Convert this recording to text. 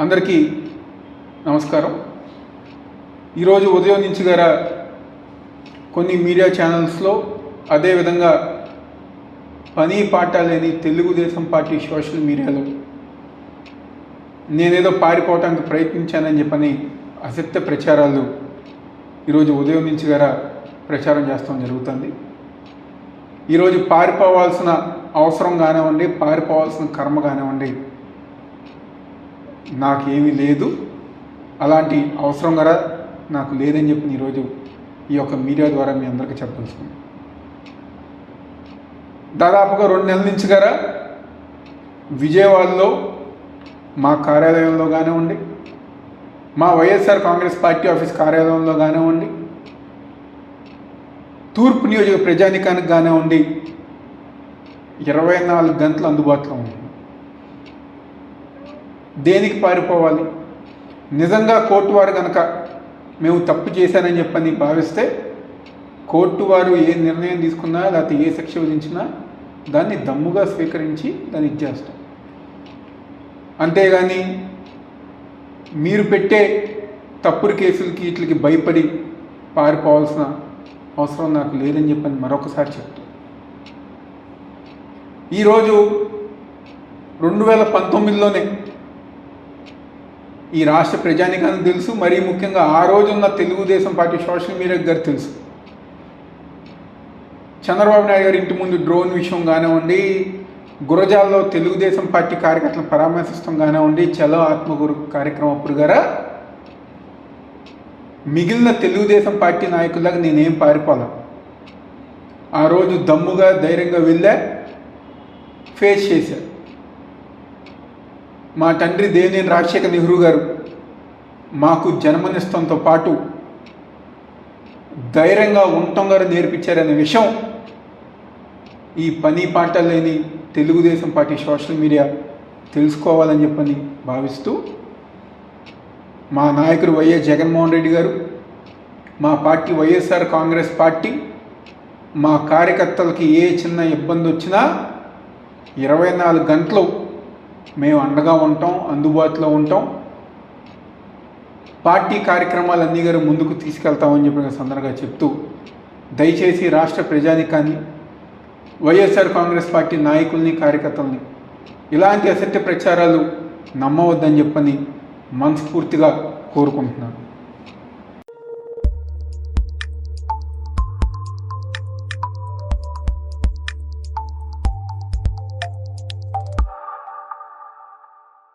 అందరికీ నమస్కారం. ఈరోజు ఉదయం నుంచి గారా కొన్ని మీడియా ఛానల్స్లో, అదేవిధంగా పని పాట లేని తెలుగుదేశం పార్టీ సోషల్ మీడియాలో నేనేదో పారిపోవటానికి ప్రయత్నించానని చెప్పని అసత్య ప్రచారాలు ఈరోజు ఉదయం నుంచి గారా ప్రచారం చేస్తాం జరుగుతుంది. ఈరోజు పారిపోవాల్సిన అవసరం కానివ్వండి, పారిపోవాల్సిన కర్మ కానివ్వండి, నాకేమీ లేదు. అలాంటి అవసరం కూడా నాకు లేదని చెప్పి ఈరోజు ఈ యొక్క మీడియా ద్వారా మీ అందరికీ చెప్పదలుచుకున్నాను. దాదాపుగా 2 నెలల నుంచి గారా విజయవాడలో మా కార్యాలయంలో కానివ్వండి, మా వైఎస్ఆర్ కాంగ్రెస్ పార్టీ ఆఫీస్ కార్యాలయంలో కానివ్వండి, తూర్పు నియోజక ప్రజానికానికి కానివ్వండి 24 గంటలు అందుబాటులో ఉంది. దేనికి పారిపోవాలి? నిజంగా కోర్టు వారు కనుక మేము తప్పు చేశానని చెప్పని భావిస్తే కోర్టు వారు ఏ నిర్ణయం తీసుకున్నా, లేకపోతే ఏ శిక్ష విధించినా దాన్ని దమ్ముగా స్వీకరించి దాన్ని ఇచ్చేస్తాం. అంతేగాని మీరు పెట్టే తప్పుడు కేసులకి వీటికి భయపడి పారిపోవాల్సిన అవసరం నాకు లేదని చెప్పని మరొకసారి చెప్తాను. ఈరోజు 2019లోనే ఈ రాష్ట్ర ప్రజానికానికి తెలుసు, మరీ ముఖ్యంగా ఆ రోజున్న తెలుగుదేశం పార్టీ సోషల్ మీడియాకి గారు తెలుసు. చంద్రబాబు నాయుడు గారి ఇంటి ముందు డ్రోన్ విషయం కానివ్వండి, గురజాల్లో తెలుగుదేశం పార్టీ కార్యకర్తలను పరామర్శిస్తాం కానివ్వండి, చలో ఆత్మగురు కార్యక్రమం అప్పుడు గారా మిగిలిన తెలుగుదేశం పార్టీ నాయకులకు నేనేం పారిపోలా. ఆ రోజు దమ్ముగా ధైర్యంగా వెళ్ళా, ఫేస్ చేశా. మా తండ్రి దేవినేని రాజశేఖర నెహ్రూ గారు మాకు జన్మనిస్తంతో పాటు ధైర్యంగా ఉండటం గారు నేర్పించారనే విషయం ఈ పని పాట లేని తెలుగుదేశం పార్టీ సోషల్ మీడియా తెలుసుకోవాలని చెప్పని భావిస్తూ, మా నాయకుడు వైఎస్ జగన్మోహన్ రెడ్డి గారు, మా పార్టీ వైఎస్ఆర్ కాంగ్రెస్ పార్టీ మా కార్యకర్తలకి ఏ చిన్న ఇబ్బంది వచ్చినా 24 గంటలు మేము అండగా ఉంటాం, అందుబాటులో ఉంటాం. పార్టీ కార్యక్రమాలన్నీ గారు ముందుకు తీసుకెళ్తామని చెప్పిన సందర్భంగా చెప్తూ, దయచేసి రాష్ట్ర ప్రజానికాన్ని, వైఎస్ఆర్ కాంగ్రెస్ పార్టీ నాయకుల్ని, కార్యకర్తల్ని ఇలాంటి అసత్య ప్రచారాలు నమ్మవద్దని చెప్పని మనస్ఫూర్తిగా కోరుకుంటున్నాను.